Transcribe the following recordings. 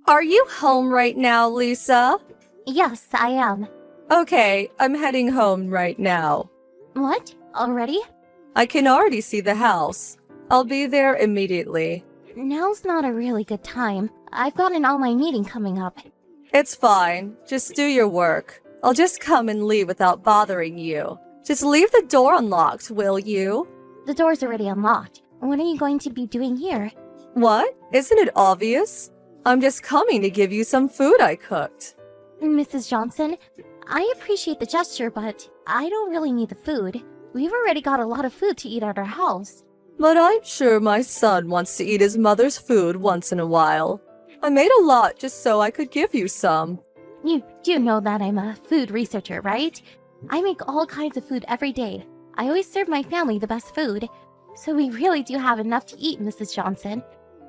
Are you home right now, Lisa? Yes, I am. Okay, I'm heading home right now. What? Already? I can already see the house. I'll be there immediately. Now's not a really good time. I've got an all-night meeting coming up. It's fine. Just do your work. I'll just come and leave without bothering you. Just leave the door unlocked, will you? The door's already unlocked. What are you going to be doing here? What? Isn't it obvious? I'm just coming to give you some food I cooked. Mrs. Johnson, I appreciate the gesture, but I don't really need the food. We've already got a lot of food to eat at our house. But I'm sure my son wants to eat his mother's food once in a while. I made a lot just so I could give you some. You do know that I'm a food researcher, right? I make all kinds of food every day. I always serve my family the best food. So we really do have enough to eat, Mrs. Johnson.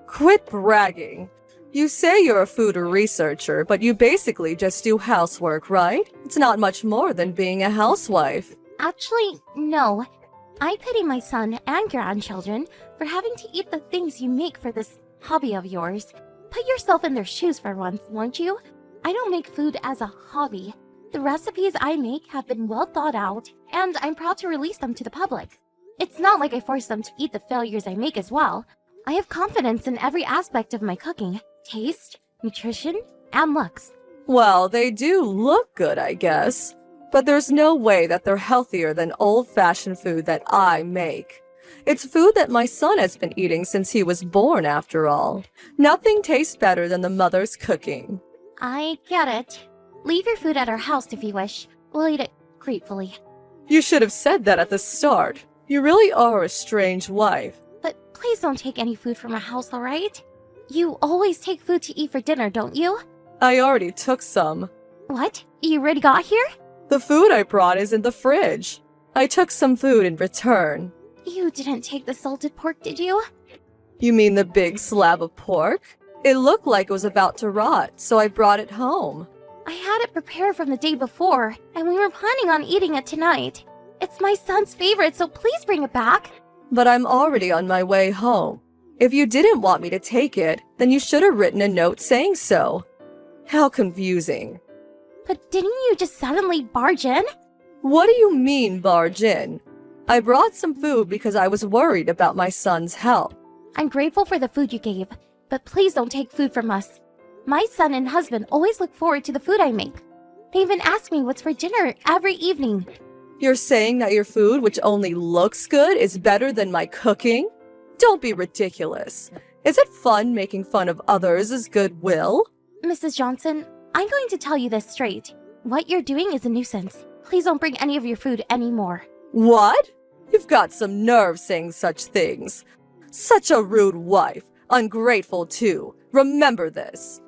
Quit bragging. You say you're a food researcher, but you basically just do housework, right? It's not much more than being a housewife. Actually, no. I pity my son and grandchildren for having to eat the things you make for this hobby of yours. Put yourself in their shoes for once, won't you? I don't make food as a hobby. The recipes I make have been well thought out, and I'm proud to release them to the public. It's not like I force them to eat the failures I make as well. I have confidence in every aspect of my cooking. Taste, nutrition, and looks. Well, they do look good, I guess. But there's no way that they're healthier than old-fashioned food that I make. It's food that my son has been eating since he was born, after all. Nothing tastes better than the mother's cooking. I get it. Leave your food at our house if you wish. We'll eat it gratefully. You should have said that at the start. You really are a strange wife. But please don't take any food from our house, alright? You always take food to eat for dinner, don't you? I already took some. What? You already got here? The food I brought is in the fridge. I took some food in return. You didn't take the salted pork, did you? You mean the big slab of pork? It looked like it was about to rot, so I brought it home. I had it prepared from the day before, and we were planning on eating it tonight. It's my son's favorite, so please bring it back. But I'm already on my way home. If you didn't want me to take it, then you should have written a note saying so. How confusing. But didn't you just suddenly barge in? What do you mean, barge in? I brought some food because I was worried about my son's health. I'm grateful for the food you gave, but please don't take food from us. My son and husband always look forward to the food I make. They even ask me what's for dinner every evening. You're saying that your food, which only looks good, is better than my cooking? Don't be ridiculous. Is it fun making fun of others' goodwill? Mrs. Johnson, I'm going to tell you this straight. What you're doing is a nuisance. Please don't bring any of your food anymore. What? You've got some nerve saying such things. Such a rude wife. Ungrateful, too. Remember this.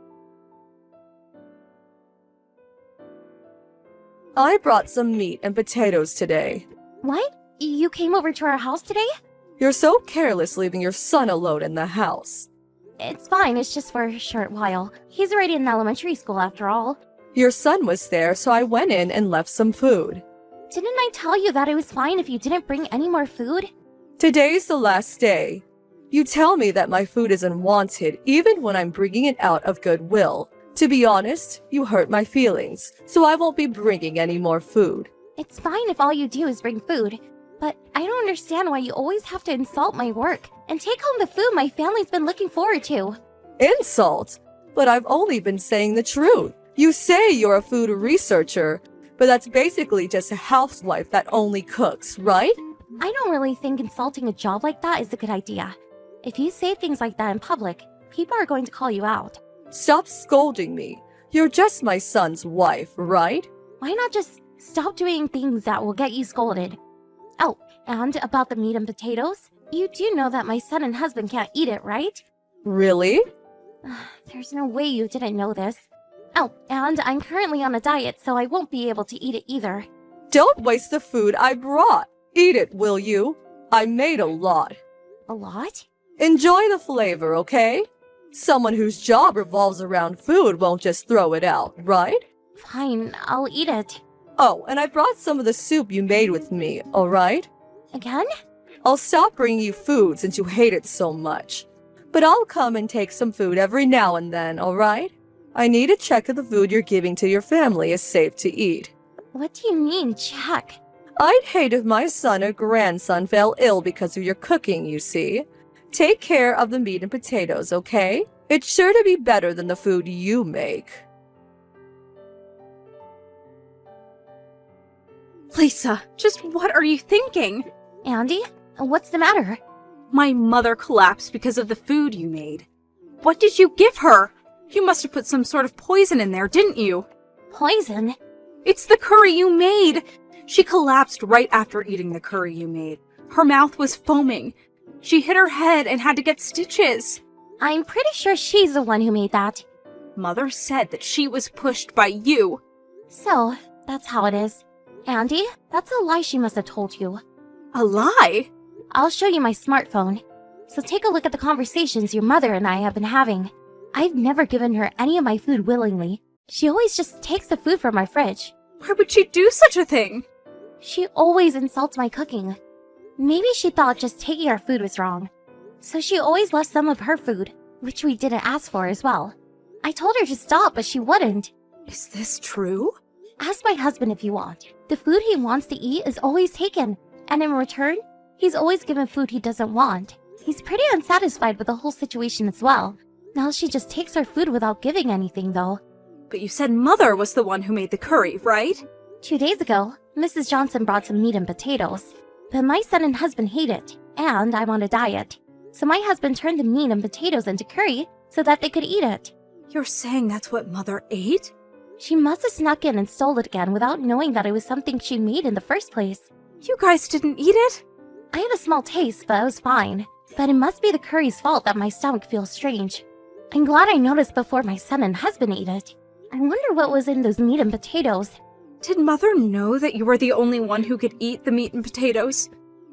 I brought some meat and potatoes today. What? You came over to our house today? You're so careless leaving your son alone in the house. It's fine, it's just for a short while. He's already in elementary school after all. Your son was there, so I went in and left some food. Didn't I tell you that it was fine if you didn't bring any more food? Today's the last day. You tell me that my food is unwanted even when I'm bringing it out of goodwill. To be honest, you hurt my feelings, so I won't be bringing any more food. It's fine if all you do is bring food. But I don't understand why you always have to insult my work and take home the food my family's been looking forward to. Insult? But I've only been saying the truth. You say you're a food researcher, but that's basically just a housewife that only cooks, right? I don't really think insulting a job like that is a good idea. If you say things like that in public, people are going to call you out. Stop scolding me. You're just my son's wife, right? Why not just stop doing things that will get you scolded? Oh, and about the meat and potatoes, you do know that my son and husband can't eat it, right? Really? There's no way you didn't know this. Oh, and I'm currently on a diet, so I won't be able to eat it either. Don't waste the food I brought. Eat it, will you? I made a lot. A lot? Enjoy the flavor, okay? Someone whose job revolves around food won't just throw it out, right? Fine, I'll eat it. Oh, and I brought some of the soup you made with me, alright? Again? I'll stop bringing you food since you hate it so much. But I'll come and take some food every now and then, alright? I need to check if the food you're giving to your family is safe to eat. What do you mean, check? I'd hate if my son or grandson fell ill because of your cooking, you see. Take care of the meat and potatoes, okay? It's sure to be better than the food you make. Lisa, just what are you thinking? Andy, what's the matter? My mother collapsed because of the food you made. What did you give her? You must have put some sort of poison in there, didn't you? Poison? It's the curry you made! She collapsed right after eating the curry you made. Her mouth was foaming. She hit her head and had to get stitches. I'm pretty sure she's the one who made that. Mother said that she was pushed by you. So, that's how it is. Andy, that's a lie she must have told you. A lie? I'll show you my smartphone. So take a look at the conversations your mother and I have been having. I've never given her any of my food willingly. She always just takes the food from my fridge. Why would she do such a thing? She always insults my cooking. Maybe she thought just taking our food was wrong. So she always left some of her food, which we didn't ask for as well. I told her to stop, but she wouldn't. Is this true? Ask my husband if you want. The food he wants to eat is always taken, and in return, he's always given food he doesn't want. He's pretty unsatisfied with the whole situation as well. Now she just takes our food without giving anything, though. But you said Mother was the one who made the curry, right? 2 days ago, Mrs. Johnson brought some meat and potatoes. But my son and husband hate it, and I'm on a diet. So my husband turned the meat and potatoes into curry so that they could eat it. You're saying that's what Mother ate? She must have snuck in and stole it again without knowing that it was something she made in the first place. You guys didn't eat it? I had a small taste, but I was fine. But it must be the curry's fault that my stomach feels strange. I'm glad I noticed before my son and husband ate it. I wonder what was in those meat and potatoes. Did Mother know that you were the only one who could eat the meat and potatoes?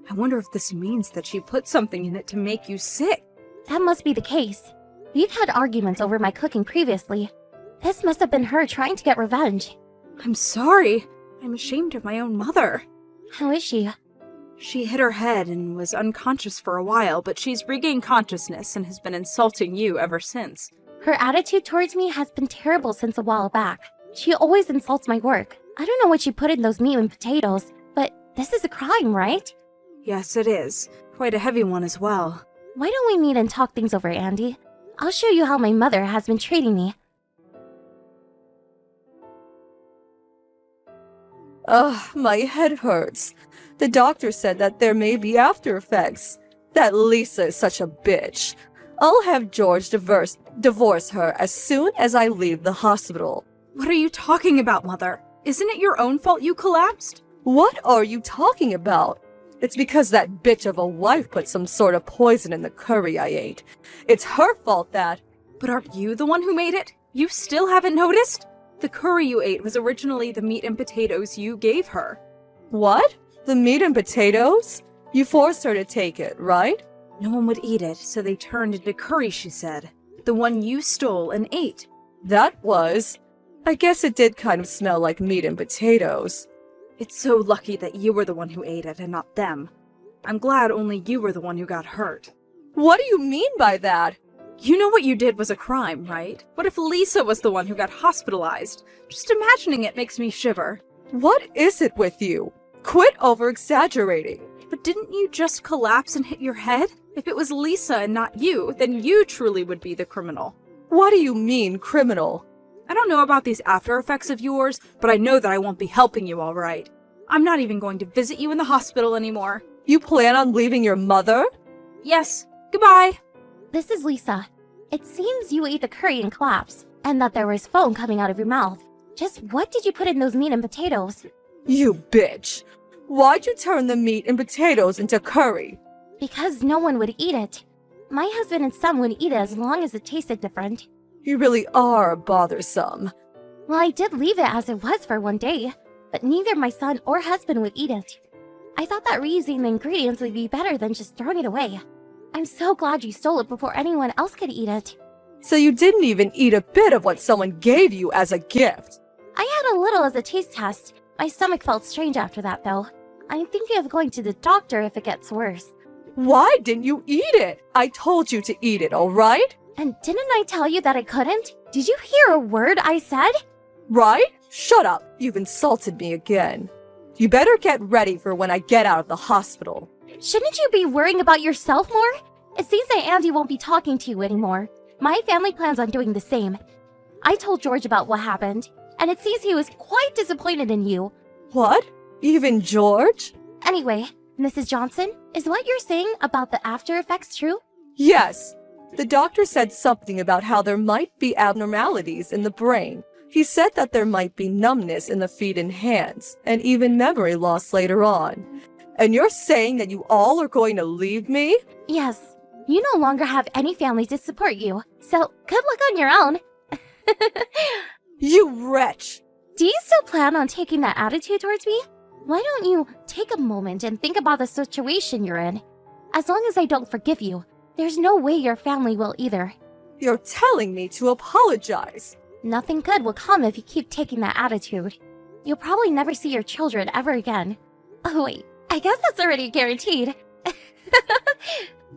I wonder if this means that she put something in it to make you sick. That must be the case. We've had arguments over my cooking previously. This must have been her trying to get revenge. I'm sorry. I'm ashamed of my own mother. How is she? She hit her head and was unconscious for a while, but she's regained consciousness and has been insulting you ever since. Her attitude towards me has been terrible since a while back. She always insults my work. I don't know what she put in those meat and potatoes, but this is a crime, right? Yes, it is. Quite a heavy one as well. Why don't we meet and talk things over, Andy? I'll show you how my mother has been treating me. Ugh, my head hurts. The doctor said that there may be after effects. That Lisa is such a bitch. I'll have George divorce her as soon as I leave the hospital. What are you talking about, Mother? Isn't it your own fault you collapsed? What are you talking about? It's because that bitch of a wife put some sort of poison in the curry I ate. It's her fault that... But aren't you the one who made it? You still haven't noticed? The curry you ate was originally the meat and potatoes you gave her. What? The meat and potatoes? You forced her to take it, right? No one would eat it, so they turned into curry, she said. The one you stole and ate. That was... I guess it did kind of smell like meat and potatoes. It's so lucky that you were the one who ate it and not them. I'm glad only you were the one who got hurt. What do you mean by that? You know what you did was a crime, right? What if Lisa was the one who got hospitalized? Just imagining it makes me shiver. What is it with you? Quit over-exaggerating. But didn't you just collapse and hit your head? If it was Lisa and not you, then you truly would be the criminal. What do you mean, criminal? I don't know about these after effects of yours, but I know that I won't be helping you all right. I'm not even going to visit you in the hospital anymore. You plan on leaving your mother? Yes. Goodbye. This is Lisa. It seems you ate the curry and collapsed, and that there was foam coming out of your mouth. Just what did you put in those meat and potatoes? You bitch. Why'd you turn the meat and potatoes into curry? Because no one would eat it. My husband and son would eat it as long as it tasted different. You really are bothersome. Well, I did leave it as it was for one day, but neither my son or husband would eat it. I thought that reusing the ingredients would be better than just throwing it away. I'm so glad you stole it before anyone else could eat it. So you didn't even eat a bit of what someone gave you as a gift? I had a little as a taste test. My stomach felt strange after that, though. I'm thinking of going to the doctor if it gets worse. Why didn't you eat it? I told you to eat it, alright? And didn't I tell you that I couldn't? Did you hear a word I said? Right? Shut up. You've insulted me again. You better get ready for when I get out of the hospital. Shouldn't you be worrying about yourself more? It seems that Andy won't be talking to you anymore. My family plans on doing the same. I told George about what happened, and it seems he was quite disappointed in you. What? Even George? Anyway, Mrs. Johnson, is what you're saying about the after effects true? Yes. The doctor said something about how there might be abnormalities in the brain. He said that there might be numbness in the feet and hands, and even memory loss later on. And you're saying that you all are going to leave me? Yes. You no longer have any family to support you, so good luck on your own. You wretch! Do you still plan on taking that attitude towards me? Why don't you take a moment and think about the situation you're in? As long as I don't forgive you, there's no way your family will either. You're telling me to apologize. Nothing good will come if you keep taking that attitude. You'll probably never see your children ever again. Oh wait, I guess that's already guaranteed.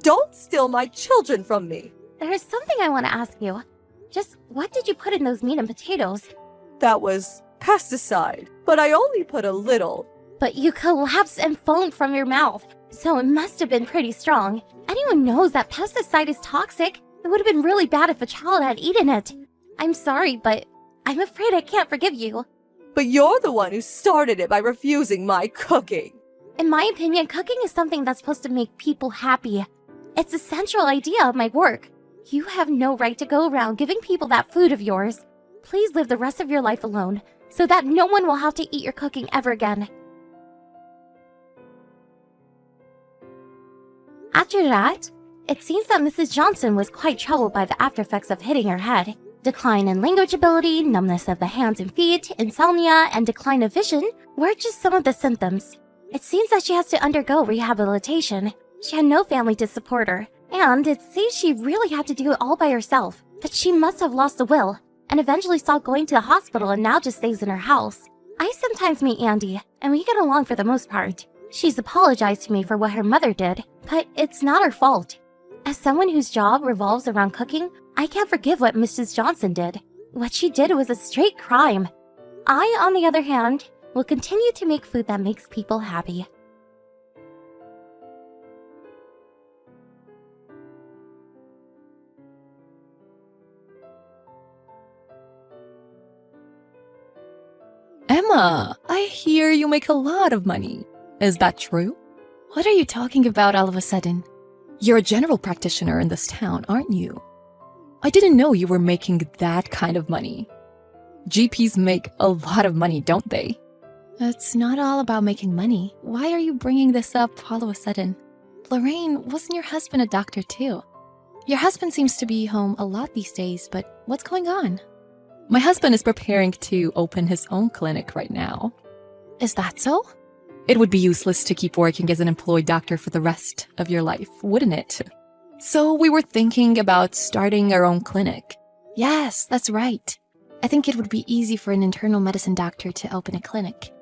Don't steal my children from me. There's something I want to ask you. Just what did you put in those meat and potatoes? That was pesticide, but I only put a little. But you collapsed and foamed from your mouth, so it must have been pretty strong. Anyone knows that pesticide is toxic. It would have been really bad if a child had eaten it. I'm sorry, but I'm afraid I can't forgive you. But you're the one who started it by refusing my cooking. In my opinion, cooking is something that's supposed to make people happy. It's the central idea of my work. You have no right to go around giving people that food of yours. Please live the rest of your life alone, so that no one will have to eat your cooking ever again. After that, it seems that Mrs. Johnson was quite troubled by the aftereffects of hitting her head. Decline in language ability, numbness of the hands and feet, insomnia, and decline of vision were just some of the symptoms. It seems that she has to undergo rehabilitation. She had no family to support her, and it seems she really had to do it all by herself. But she must have lost the will, and eventually stopped going to the hospital and now just stays in her house. I sometimes meet Andy, and we get along for the most part. She's apologized to me for what her mother did, but it's not her fault. As someone whose job revolves around cooking, I can't forgive what Mrs. Johnson did. What she did was a straight crime. I, on the other hand, will continue to make food that makes people happy. Emma, I hear you make a lot of money. Is that true? What are you talking about all of a sudden? You're a general practitioner in this town, aren't you? I didn't know you were making that kind of money. GPs make a lot of money, don't they? It's not all about making money. Why are you bringing this up all of a sudden? Lorraine, wasn't your husband a doctor too? Your husband seems to be home a lot these days, but what's going on? My husband is preparing to open his own clinic right now. Is that so? It would be useless to keep working as an employed doctor for the rest of your life, wouldn't it? So we were thinking about starting our own clinic. Yes, that's right. I think it would be easy for an internal medicine doctor to open a clinic.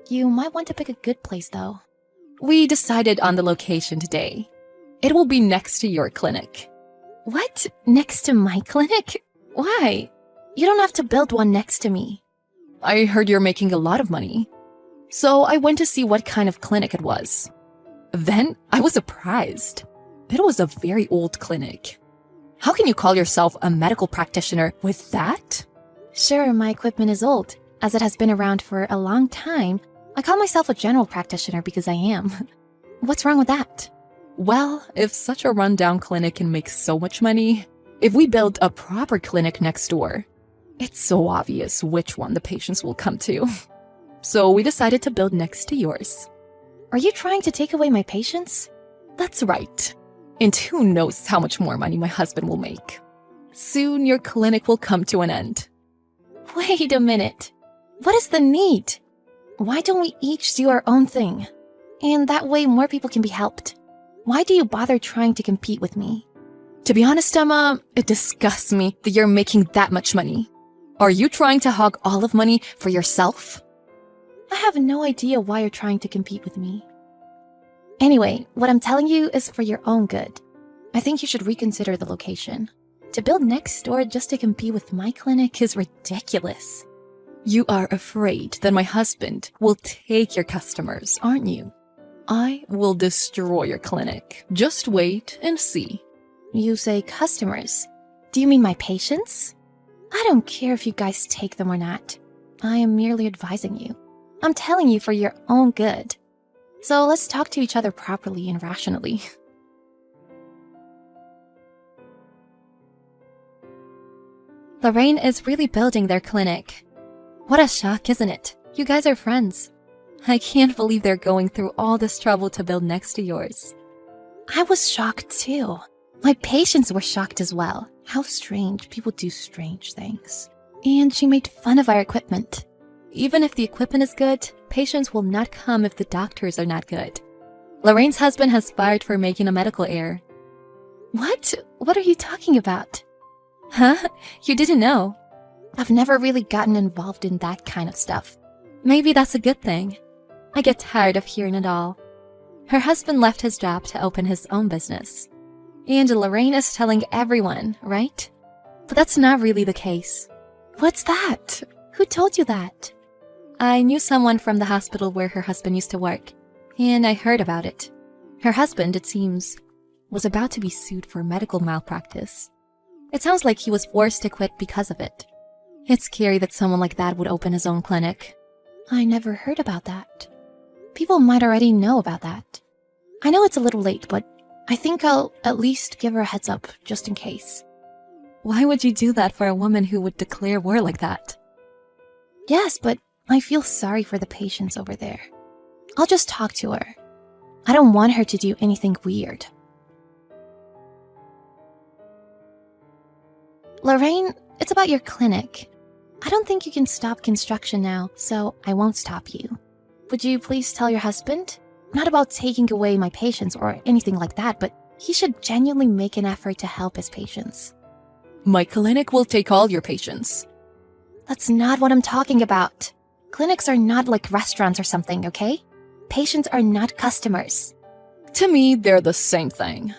You might want to pick a good place, though. We decided on the location today. It will be next to your clinic. What? Next to my clinic? Why? You don't have to build one next to me. I heard you're making a lot of money. So I went to see what kind of clinic it was. Then I was surprised. It was a very old clinic. How can you call yourself a medical practitioner with that? Sure, my equipment is old, as it has been around for a long time. I call myself a general practitioner because I am. What's wrong with that? Well, if such a rundown clinic can make so much money, if we build a proper clinic next door, it's so obvious which one the patients will come to. So we decided to build next to yours. Are you trying to take away my patients? That's right. And who knows how much more money my husband will make. Soon your clinic will come to an end. Wait a minute. What is the need? Why don't we each do our own thing? And that way more people can be helped. Why do you bother trying to compete with me? To be honest, Emma, it disgusts me that you're making that much money. Are you trying to hog all of money for yourself? I have no idea why you're trying to compete with me. Anyway, what I'm telling you is for your own good. I think you should reconsider the location. To build next door just to compete with my clinic is ridiculous. You are afraid that my husband will take your customers, aren't you? I will destroy your clinic. Just wait and see. You say customers. Do you mean my patients? I don't care if you guys take them or not. I am merely advising you. I'm telling you for your own good. So let's talk to each other properly and rationally. Lorraine is really building their clinic. What a shock, isn't it? You guys are friends. I can't believe they're going through all this trouble to build next to yours. I was shocked too. My patients were shocked as well. How strange, people do strange things. And she made fun of our equipment. Even if the equipment is good, patients will not come if the doctors are not good. Lorraine's husband has fired for making a medical error. What? What are you talking about? Huh? You didn't know? I've never really gotten involved in that kind of stuff. Maybe that's a good thing. I get tired of hearing it all. Her husband left his job to open his own business. And Lorraine is telling everyone, right? But that's not really the case. What's that? Who told you that? I knew someone from the hospital where her husband used to work, and I heard about it. Her husband, it seems, was about to be sued for medical malpractice. It sounds like he was forced to quit because of it. It's scary that someone like that would open his own clinic. I never heard about that. People might already know about that. I know it's a little late, but I think I'll at least give her a heads up, just in case. Why would you do that for a woman who would declare war like that? Yes, but I feel sorry for the patients over there. I'll just talk to her. I don't want her to do anything weird. Lorraine, it's about your clinic. I don't think you can stop construction now, so I won't stop you. Would you please tell your husband? Not about taking away my patients or anything like that, but he should genuinely make an effort to help his patients. My clinic will take all your patients. That's not what I'm talking about. Clinics are not like restaurants or something, okay? Patients are not customers. To me, they're the same thing.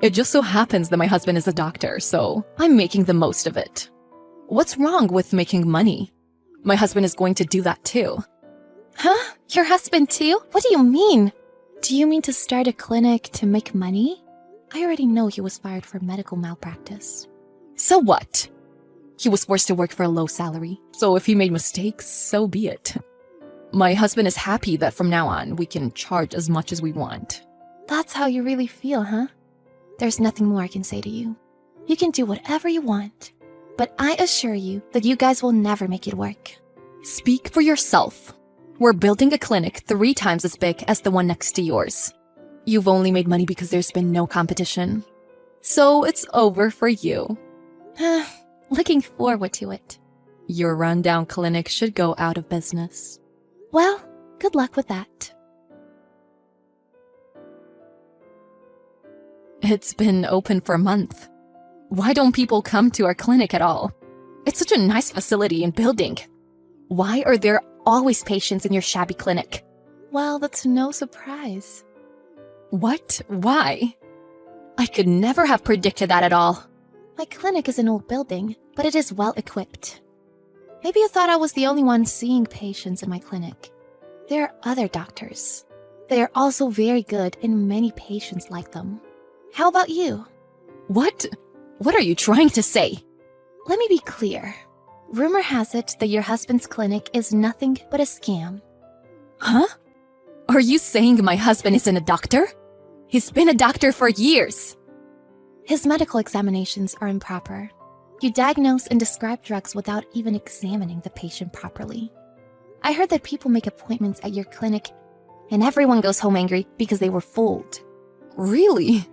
It just so happens that my husband is a doctor, so I'm making the most of it. What's wrong with making money? My husband is going to do that too. Huh? Your husband too? What do you mean? Do you mean to start a clinic to make money? I already know he was fired for medical malpractice. So what? He was forced to work for a low salary, so if he made mistakes, so be it. My husband is happy that from now on, we can charge as much as we want. That's how you really feel, huh? There's nothing more I can say to you. You can do whatever you want, but I assure you that you guys will never make it work. Speak for yourself. We're building a clinic 3 times as big as the one next to yours. You've only made money because there's been no competition. So it's over for you. Looking forward to it. Your rundown clinic should go out of business. Well, good luck with that. It's been open for a month. Why don't people come to our clinic at all? It's such a nice facility and building. Why are there always patients in your shabby clinic? Well, that's no surprise. What? Why? I could never have predicted that at all. My clinic is an old building, but it is well equipped. Maybe you thought I was the only one seeing patients in my clinic. There are other doctors. They are also very good and many patients like them. How about you? What? What are you trying to say? Let me be clear. Rumor has it that your husband's clinic is nothing but a scam. Huh? Are you saying my husband isn't a doctor? He's been a doctor for years. His medical examinations are improper. You diagnose and describe drugs without even examining the patient properly. I heard that people make appointments at your clinic and everyone goes home angry because they were fooled. Really?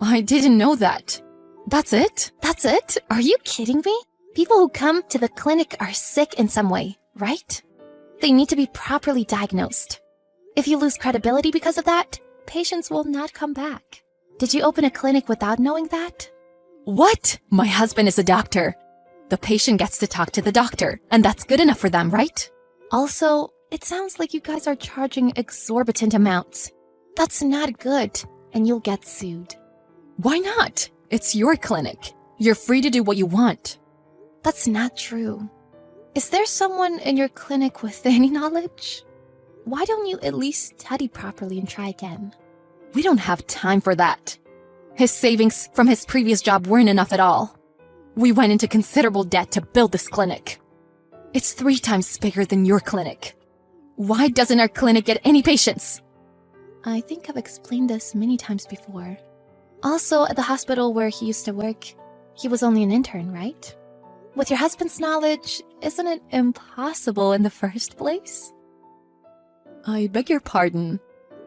I didn't know that. That's it? That's it? Are you kidding me? People who come to the clinic are sick in some way, right? They need to be properly diagnosed. If you lose credibility because of that, patients will not come back. Did you open a clinic without knowing that? What? My husband is a doctor. The patient gets to talk to the doctor, and that's good enough for them, right? Also, it sounds like you guys are charging exorbitant amounts. That's not good, and you'll get sued. Why not? It's your clinic. You're free to do what you want. That's not true. Is there someone in your clinic with any knowledge? Why don't you at least study properly and try again? We don't have time for that. His savings from his previous job weren't enough at all. We went into considerable debt to build this clinic. It's 3 times bigger than your clinic. Why doesn't our clinic get any patients? I think I've explained this many times before. Also, at the hospital where he used to work, he was only an intern, right? With your husband's knowledge, isn't it impossible in the first place? I beg your pardon.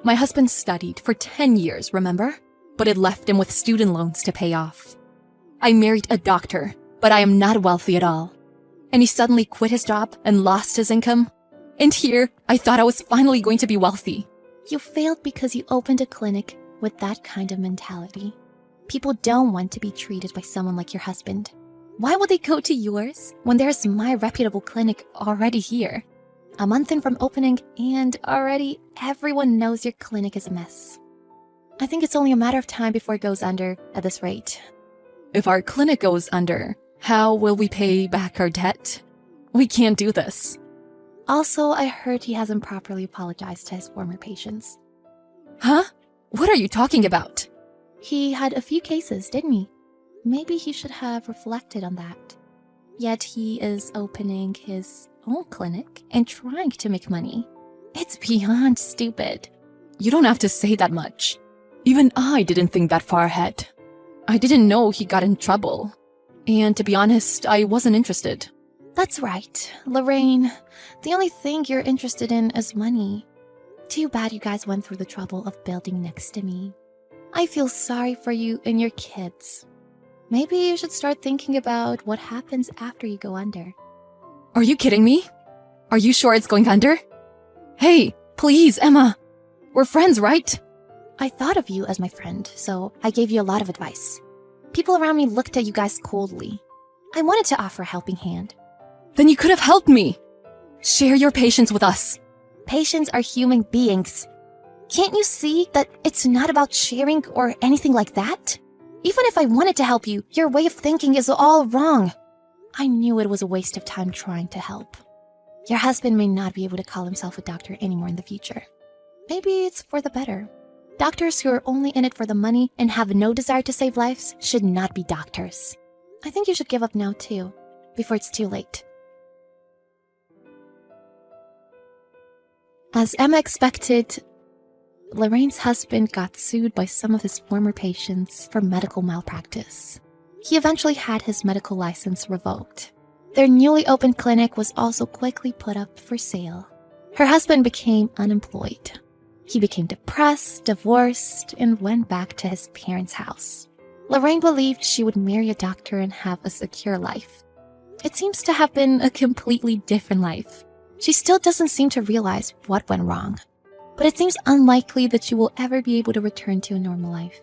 My husband studied for 10 years, remember? But it left him with student loans to pay off. I married a doctor, but I am not wealthy at all. And he suddenly quit his job and lost his income. And here, I thought I was finally going to be wealthy. You failed because you opened a clinic with that kind of mentality. People don't want to be treated by someone like your husband. Why would they go to yours when there's my reputable clinic already here? A month in from opening, and already everyone knows your clinic is a mess. I think it's only a matter of time before it goes under at this rate. If our clinic goes under, how will we pay back our debt? We can't do this. Also, I heard he hasn't properly apologized to his former patients. Huh? What are you talking about? He had a few cases, didn't he? Maybe he should have reflected on that. Yet he is opening his own clinic and trying to make money. It's beyond stupid. You don't have to say that much. Even I didn't think that far ahead. I didn't know he got in trouble. And to be honest, I wasn't interested. That's right, Lorraine. The only thing you're interested in is money. Too bad you guys went through the trouble of building next to me. I feel sorry for you and your kids. Maybe you should start thinking about what happens after you go under. Are you kidding me? Are you sure it's going under? Hey, please, Emma. We're friends, right? I thought of you as my friend, so I gave you a lot of advice. People around me looked at you guys coldly. I wanted to offer a helping hand. Then you could have helped me. Share your patience with us. Patients are human beings. Can't you see that it's not about sharing or anything like that? Even if I wanted to help you, your way of thinking is all wrong. I knew it was a waste of time trying to help. Your husband may not be able to call himself a doctor anymore in the future. Maybe it's for the better. Doctors who are only in it for the money and have no desire to save lives should not be doctors. I think you should give up now too, before it's too late. As Emma expected, Lorraine's husband got sued by some of his former patients for medical malpractice. He eventually had his medical license revoked. Their newly opened clinic was also quickly put up for sale. Her husband became unemployed. He became depressed, divorced, and went back to his parents' house. Lorraine believed she would marry a doctor and have a secure life. It seems to have been a completely different life. She still doesn't seem to realize what went wrong, but it seems unlikely that she will ever be able to return to a normal life.